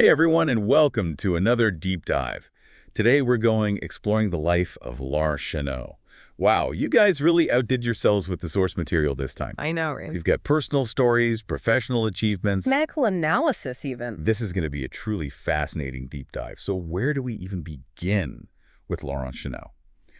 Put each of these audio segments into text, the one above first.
Hey everyone, and welcome to another deep dive. Today we're exploring the life of Laurent Chenot. Wow, you guys really outdid yourselves with the source material this time. I know, right? You've got personal stories, professional achievements. Medical analysis, even. This is going to be a truly fascinating deep dive. So where do we even begin with Laurent Chenot?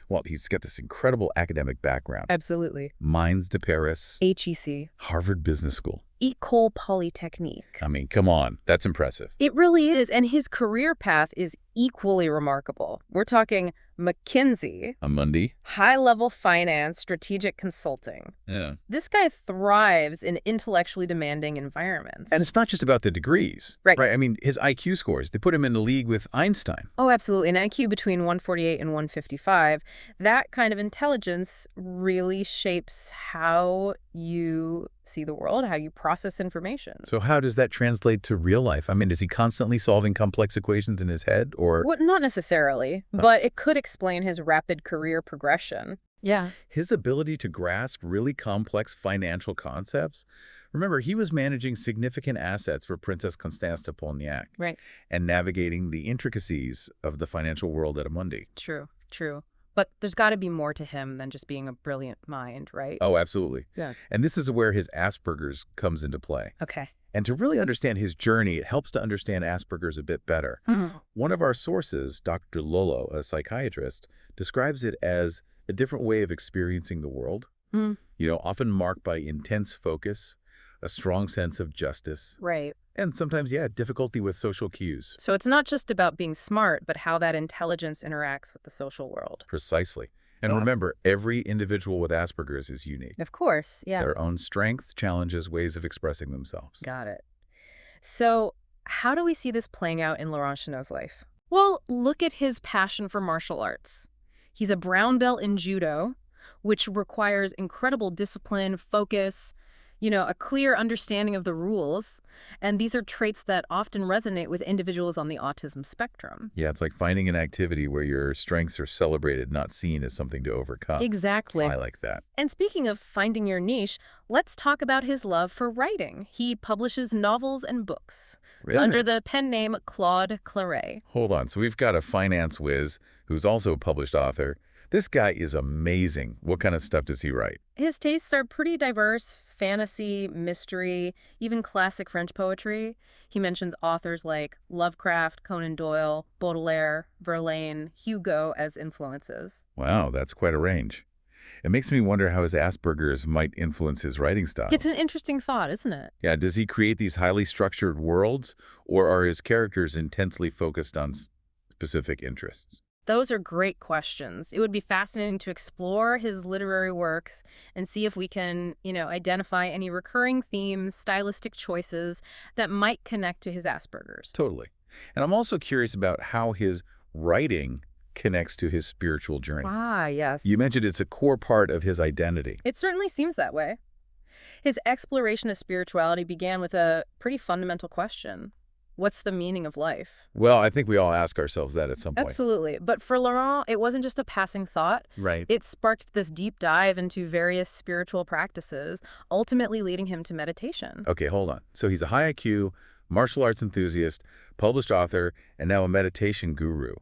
Well, he's got this incredible academic background. Absolutely. Mines de Paris, HEC. Harvard Business School. Ecole Polytechnique. I mean, come on, that's impressive. It really is, and his career path is equally remarkable. We're talking McKinsey, Amundi. high-level finance, strategic consulting. Yeah. This guy thrives in intellectually demanding environments. And it's not just about the degrees. Right. I mean, his IQ scores, they put him in the league with Einstein. Oh, absolutely. An IQ between 148 and 155. That kind of intelligence really shapes how you see the world, how you process information. So how does that translate to real life? I mean, is he constantly solving complex equations in his head, or... Well, not necessarily, but it could explain his rapid career progression. Yeah. his ability to grasp really complex financial concepts? Remember, he was managing significant assets for Princess Constance de Polignac. Right. And navigating the intricacies of the financial world at Amundi. True, true. But there's got to be more to him than just being a brilliant mind, right? Oh, absolutely. Yeah. And this is where his Asperger's comes into play. Okay. And to really understand his journey, it helps to understand Asperger's a bit better. One of our sources, Dr. Lolo, a psychiatrist, describes it as a different way of experiencing the world, often marked by intense focus, a strong sense of justice, Right. and sometimes, difficulty with social cues. So it's not just about being smart, but how that intelligence interacts with the social world. Precisely. And remember, every individual with Asperger's is unique. Of course, yeah. Their own strengths, challenges, ways of expressing themselves. Got it. So how do we see this playing out in Laurent Chenot's life? Well, look at his passion for martial arts. He's a brown belt in judo, which requires incredible discipline, focus, a clear understanding of the rules. And these are traits that often resonate with individuals on the autism spectrum. Yeah, it's like finding an activity where your strengths are celebrated, not seen as something to overcome. Exactly. I like that. And speaking of finding your niche, let's talk about his love for writing. He publishes novels and books under the pen name Claude Claret. Hold on. So we've got a finance whiz who's also a published author. This guy is amazing. What kind of stuff does he write? His tastes are pretty diverse: fantasy, mystery, even classic French poetry. He mentions authors like Lovecraft, Conan Doyle, Baudelaire, Verlaine, Hugo as influences. Wow, that's quite a range. It makes me wonder how his Asperger's might influence his writing style. It's an interesting thought, isn't it? Yeah, does he create these highly structured worlds, or are his characters intensely focused on specific interests? Those are great questions. It would be fascinating to explore his literary works and see if we can, identify any recurring themes, stylistic choices that might connect to his Asperger's. Totally. And I'm also curious about how his writing connects to his spiritual journey. Ah, yes. You mentioned it's a core part of his identity. It certainly seems that way. His exploration of spirituality began with a pretty fundamental question. What's the meaning of life? Well, I think we all ask ourselves that at some point. Absolutely. But for Laurent, it wasn't just a passing thought. Right. It sparked this deep dive into various spiritual practices, ultimately leading him to meditation. Okay, hold on. So he's a high IQ, martial arts enthusiast, published author, and now a meditation guru.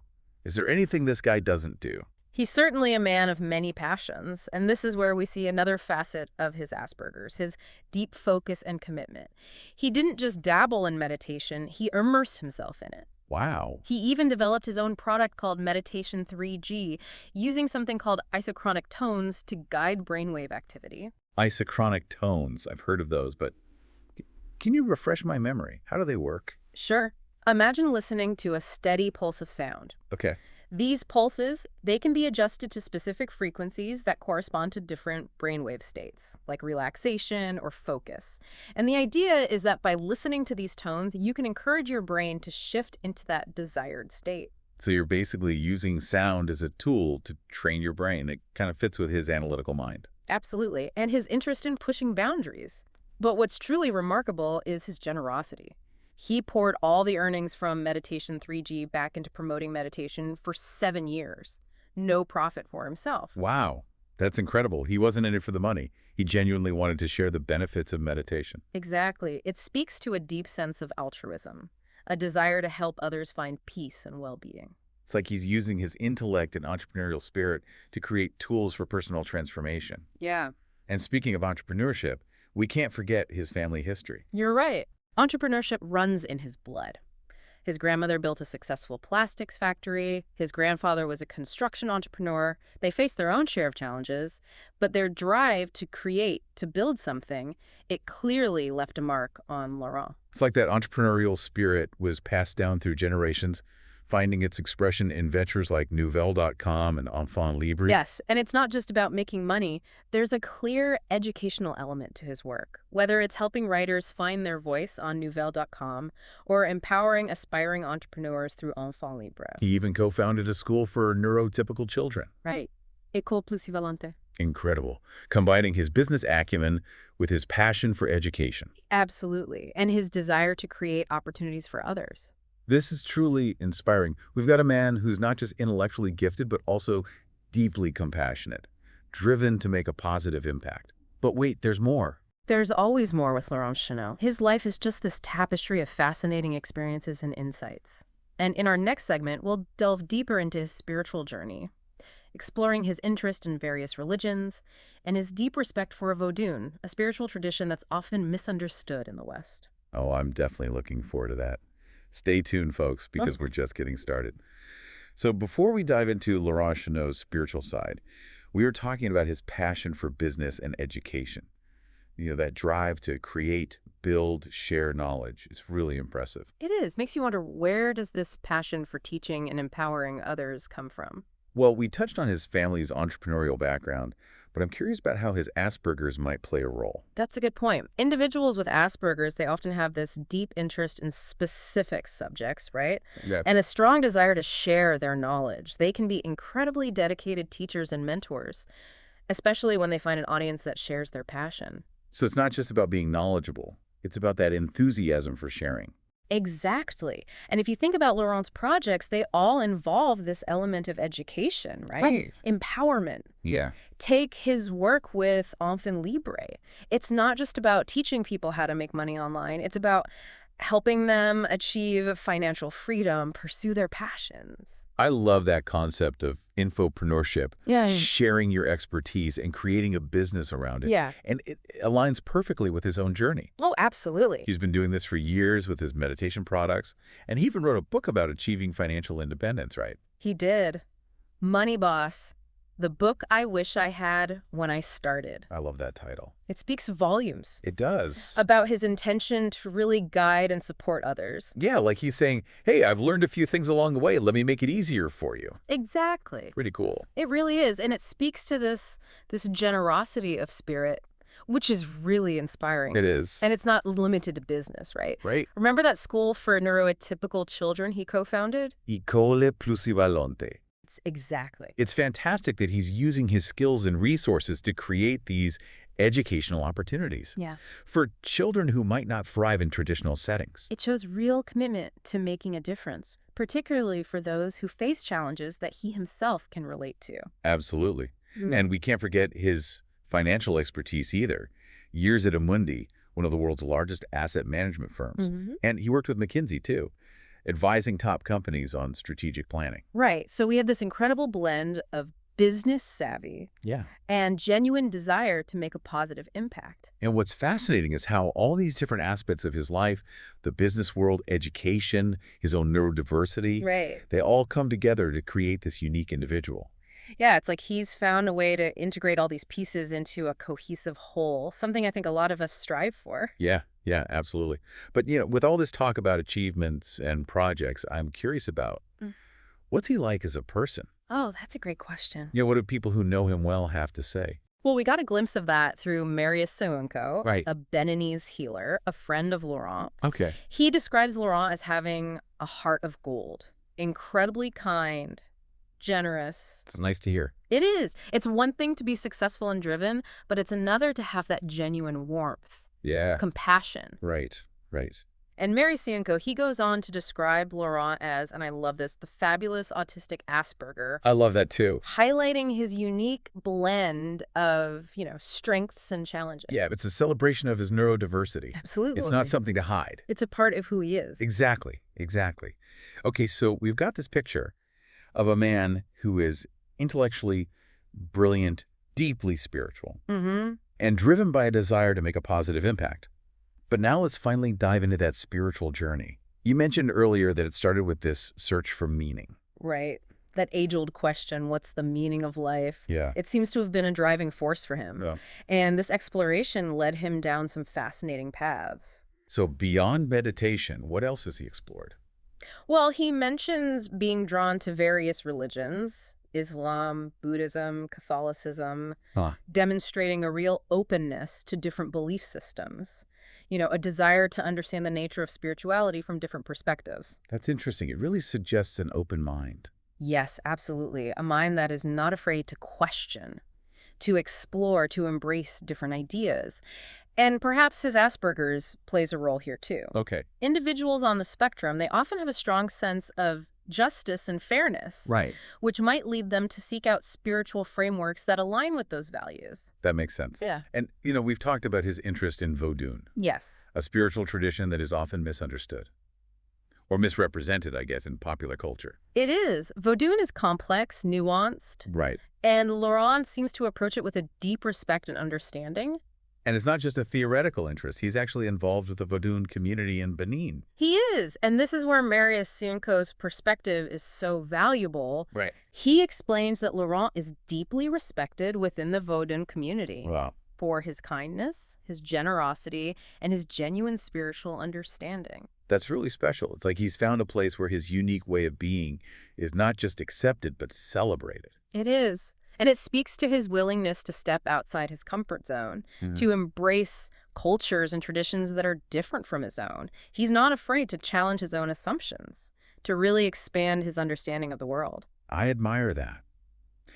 Is there anything this guy doesn't do? He's certainly a man of many passions, and this is where we see another facet of his Asperger's, his deep focus and commitment. He didn't just dabble in meditation, he immersed himself in it. Wow. He even developed his own product called Meditation 3G, using something called isochronic tones to guide brainwave activity. Isochronic tones. I've heard of those, but can you refresh my memory? How do they work? Sure. Imagine listening to a steady pulse of sound. Okay. These pulses, they can be adjusted to specific frequencies that correspond to different brainwave states, like relaxation or focus. And the idea is that by listening to these tones, you can encourage your brain to shift into that desired state. So you're basically using sound as a tool to train your brain. It kind of fits with his analytical mind. Absolutely. And his interest in pushing boundaries. But what's truly remarkable is his generosity. He poured all the earnings from Meditation 3G back into promoting meditation for 7 years. No profit for himself. Wow. That's incredible. He wasn't in it for the money. He genuinely wanted to share the benefits of meditation. Exactly. It speaks to a deep sense of altruism, a desire to help others find peace and well-being. It's like he's using his intellect and entrepreneurial spirit to create tools for personal transformation. Yeah. And speaking of entrepreneurship, we can't forget his family history. You're right. Entrepreneurship runs in his blood. His grandmother built a successful plastics factory. His grandfather was a construction entrepreneur. They faced their own share of challenges, but their drive to create, to build something, it clearly left a mark on Laurent. It's like that entrepreneurial spirit was passed down through generations, finding its expression in ventures like Nouvelle.com and Enfant Libre. Yes, and it's not just about making money. There's a clear educational element to his work, whether it's helping writers find their voice on Nouvelle.com or empowering aspiring entrepreneurs through Enfant Libre. He even co-founded a school for neurotypical children. Right. Ecole. Incredible. Combining his business acumen with his passion for education. Absolutely, and his desire to create opportunities for others. This is truly inspiring. We've got a man who's not just intellectually gifted, but also deeply compassionate, driven to make a positive impact. But wait, there's more. There's always more with Laurent Chenot. His life is just this tapestry of fascinating experiences and insights. And in our next segment, we'll delve deeper into his spiritual journey, exploring his interest in various religions and his deep respect for Vodun, a spiritual tradition that's often misunderstood in the West. Oh, I'm definitely looking forward to that. Stay tuned, folks, because we're just getting started. So before we dive into Laurent Chenot's spiritual side, we were talking about his passion for business and education. You know, that drive to create, build, share knowledge. It's really impressive. It is. Makes you wonder, where does this passion for teaching and empowering others come from? Well, we touched on his family's entrepreneurial background, but I'm curious about how his Asperger's might play a role. That's a good point. Individuals with Asperger's, they often have this deep interest in specific subjects, right? Yeah. And a strong desire to share their knowledge. They can be incredibly dedicated teachers and mentors, especially when they find an audience that shares their passion. So it's not just about being knowledgeable. It's about that enthusiasm for sharing. Exactly. And if you think about Laurent's projects, they all involve this element of education, right? Empowerment. Yeah. Take his work with Enfant Libre. It's not just about teaching people how to make money online. It's about helping them achieve financial freedom, pursue their passions. I love that concept of infopreneurship, sharing your expertise and creating a business around it. Yeah. And it aligns perfectly with his own journey. Oh, absolutely. He's been doing this for years with his meditation products, and he even wrote a book about achieving financial independence, right? He did. Money Boss, the book I wish I had when I started. I love that title. It speaks volumes It does. about his intention to really guide and support others. Yeah, like he's saying, hey, I've learned a few things along the way. Let me make it easier for you. Exactly. Pretty cool. It really is. And it speaks to this generosity of spirit, which is really inspiring. It is. And it's not limited to business, right? Right? Remember that school for neuroatypical children he co-founded? Ecole Plusivalente. Exactly. It's fantastic that he's using his skills and resources to create these educational opportunities Yeah. for children who might not thrive in traditional settings. It shows real commitment to making a difference, particularly for those who face challenges that he himself can relate to. Absolutely. And we can't forget his financial expertise either. Years at Amundi, one of the world's largest asset management firms. And he worked with McKinsey, too, advising top companies on strategic planning. Right. So we have this incredible blend of business savvy Yeah. and genuine desire to make a positive impact. And what's fascinating is how all these different aspects of his life, the business world, education, his own neurodiversity, Right. they all come together to create this unique individual. Yeah, it's like he's found a way to integrate all these pieces into a cohesive whole, something I think a lot of us strive for. Yeah, absolutely. But, with all this talk about achievements and projects, I'm curious about what's he like as a person? Oh, that's a great question. What do people who know him well have to say? Well, we got a glimpse of that through Marius Sounko, Right. a Beninese healer, a friend of Laurent. Okay. He describes Laurent as having a heart of gold, incredibly kind, generous. It's nice to hear. It is. It's one thing to be successful and driven, but it's another to have that genuine warmth, Yeah. compassion. Right. And Mary Cienko, he goes on to describe Laurent as, and I love this, the fabulous autistic Asperger, I love that too. highlighting his unique blend of, strengths and challenges. Yeah, it's a celebration of his neurodiversity. Absolutely. It's not something to hide. It's a part of who he is. Exactly, exactly. Okay, so we've got this picture of a man who is intellectually brilliant, deeply spiritual, and driven by a desire to make a positive impact. But now let's finally dive into that spiritual journey. You mentioned earlier that it started with this search for meaning. Right. That age-old question, what's the meaning of life? Yeah. It seems to have been a driving force for him. Yeah. And this exploration led him down some fascinating paths. So beyond meditation, what else has he explored? Well, he mentions being drawn to various religions, Islam, Buddhism, Catholicism, demonstrating a real openness to different belief systems. A desire to understand the nature of spirituality from different perspectives. That's interesting. It really suggests an open mind. Yes, absolutely. A mind that is not afraid to question, to explore, to embrace different ideas. And perhaps his Asperger's plays a role here too. Okay. Individuals on the spectrum, they often have a strong sense of justice and fairness, Right. which might lead them to seek out spiritual frameworks that align with those values. That makes sense. Yeah. And, we've talked about his interest in Vodun, Yes. a spiritual tradition that is often misunderstood. Or misrepresented, I guess, in popular culture. It is. Vodun is complex, nuanced, Right. and Laurent seems to approach it with a deep respect and understanding. And it's not just a theoretical interest. He's actually involved with the Vodun community in Benin. He is. And this is where Marius Cienko's perspective is so valuable. Right. He explains that Laurent is deeply respected within the Vodun community. Wow. For his kindness, his generosity, and his genuine spiritual understanding. That's really special. It's like he's found a place where his unique way of being is not just accepted, but celebrated. It is. And it speaks to his willingness to step outside his comfort zone, to embrace cultures and traditions that are different from his own. He's not afraid to challenge his own assumptions, to really expand his understanding of the world. I admire that.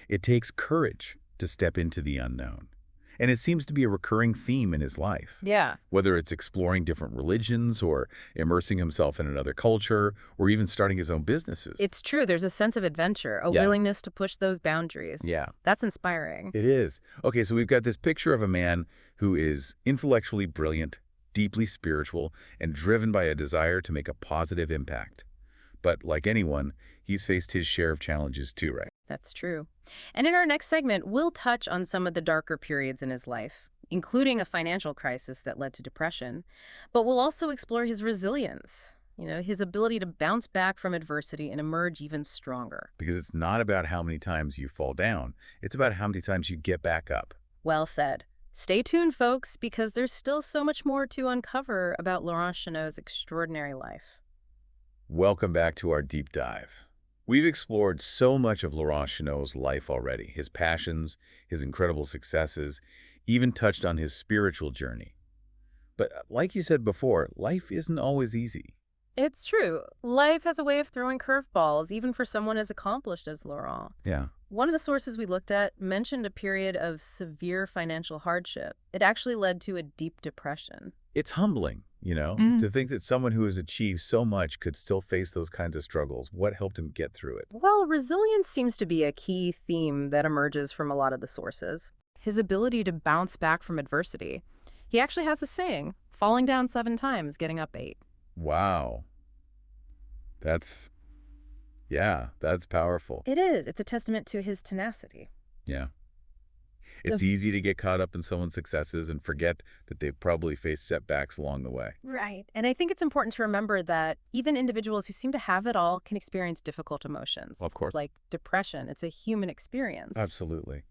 It takes courage to step into the unknown. And it seems to be a recurring theme in his life. Yeah. Whether it's exploring different religions or immersing himself in another culture or even starting his own businesses. It's true. There's a sense of adventure, a willingness to push those boundaries. Yeah. That's inspiring. It is. Okay, so we've got this picture of a man who is intellectually brilliant, deeply spiritual, and driven by a desire to make a positive impact. But like anyone, he's faced his share of challenges too, right? That's true. And in our next segment, we'll touch on some of the darker periods in his life, including a financial crisis that led to depression. But we'll also explore his resilience, his ability to bounce back from adversity and emerge even stronger. Because it's not about how many times you fall down. It's about how many times you get back up. Well said. Stay tuned, folks, because there's still so much more to uncover about Laurent Chenot's extraordinary life. Welcome back to our deep dive. We've explored so much of Laurent Chenot's life already, his passions, his incredible successes, even touched on his spiritual journey. But like you said before, life isn't always easy. It's true. Life has a way of throwing curveballs, even for someone as accomplished as Laurent. Yeah. One of the sources we looked at mentioned a period of severe financial hardship. It actually led to a deep depression. It's humbling, to think that someone who has achieved so much could still face those kinds of struggles. What helped him get through it? Well, resilience seems to be a key theme that emerges from a lot of the sources. His ability to bounce back from adversity. He actually has a saying, falling down 7 times, getting up 8. Wow. That's powerful. It is. It's a testament to his tenacity. Yeah. It's easy to get caught up in someone's successes and forget that they've probably faced setbacks along the way. Right. And I think it's important to remember that even individuals who seem to have it all can experience difficult emotions. Of course. Like depression. It's a human experience. Absolutely.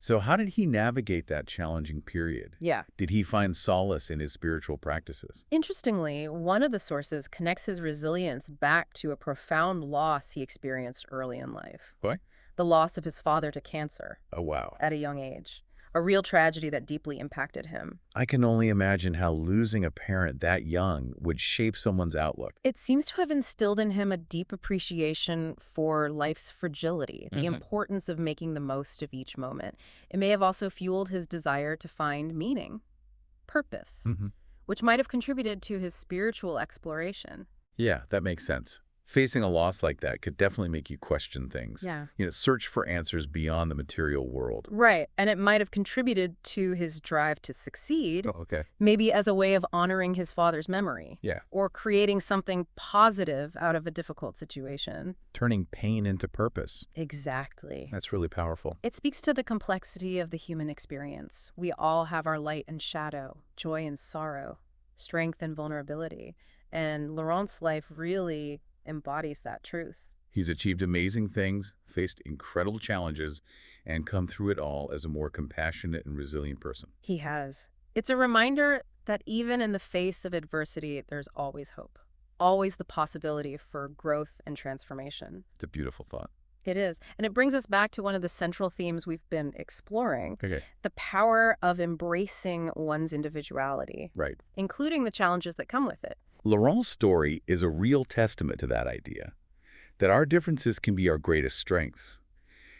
So how did he navigate that challenging period? Yeah. Did he find solace in his spiritual practices? Interestingly, one of the sources connects his resilience back to a profound loss he experienced early in life. What? The loss of his father to cancer. Oh, wow. At a young age. A real tragedy that deeply impacted him. I can only imagine how losing a parent that young would shape someone's outlook. It seems to have instilled in him a deep appreciation for life's fragility, the importance of making the most of each moment. It may have also fueled his desire to find meaning, purpose, which might have contributed to his spiritual exploration. Yeah, that makes sense. Facing a loss like that could definitely make you question things. Yeah. Search for answers beyond the material world. Right, and it might have contributed to his drive to succeed, Oh, okay. maybe as a way of honoring his father's memory. Yeah. Or creating something positive out of a difficult situation. Turning pain into purpose. Exactly. That's really powerful. It speaks to the complexity of the human experience. We all have our light and shadow, joy and sorrow, strength and vulnerability. And Laurent's life really embodies that truth. He's achieved amazing things, faced incredible challenges, and come through it all as a more compassionate and resilient person. He has. It's a reminder that even in the face of adversity, there's always hope. Always the possibility for growth and transformation. It's a beautiful thought. It is. And it brings us back to one of the central themes we've been exploring. Okay. The power of embracing one's individuality. Right. Including the challenges that come with it. Laurent's story is a real testament to that idea, that our differences can be our greatest strengths.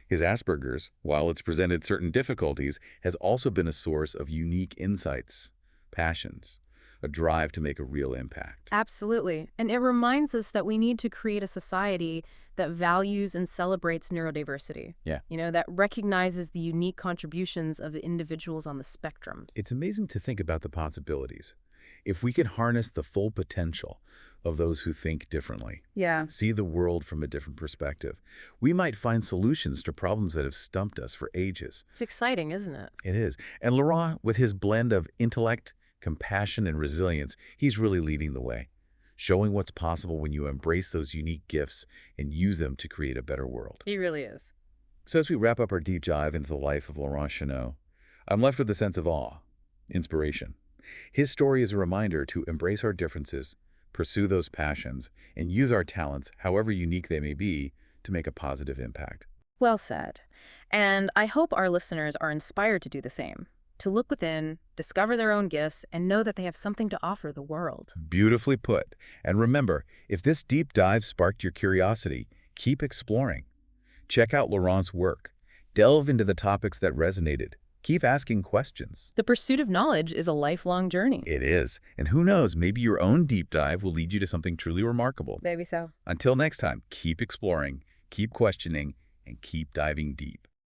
His Asperger's, while it's presented certain difficulties, has also been a source of unique insights, passions, a drive to make a real impact. Absolutely. And it reminds us that we need to create a society that values and celebrates neurodiversity. Yeah. That recognizes the unique contributions of individuals on the spectrum. It's amazing to think about the possibilities. If we can harness the full potential of those who think differently, Yeah. see the world from a different perspective, we might find solutions to problems that have stumped us for ages. It's exciting, isn't it? It is. And Laurent, with his blend of intellect, compassion, and resilience, he's really leading the way, showing what's possible when you embrace those unique gifts and use them to create a better world. He really is. So as we wrap up our deep dive into the life of Laurent Chenot, I'm left with a sense of awe, inspiration. His story is a reminder to embrace our differences, pursue those passions, and use our talents, however unique they may be, to make a positive impact. Well said. And I hope our listeners are inspired to do the same, to look within, discover their own gifts, and know that they have something to offer the world. Beautifully put. And remember, if this deep dive sparked your curiosity, keep exploring. Check out Laurent's work. Delve into the topics that resonated. Keep asking questions. The pursuit of knowledge is a lifelong journey. It is. And who knows, maybe your own deep dive will lead you to something truly remarkable. Maybe so. Until next time, keep exploring, keep questioning, and keep diving deep.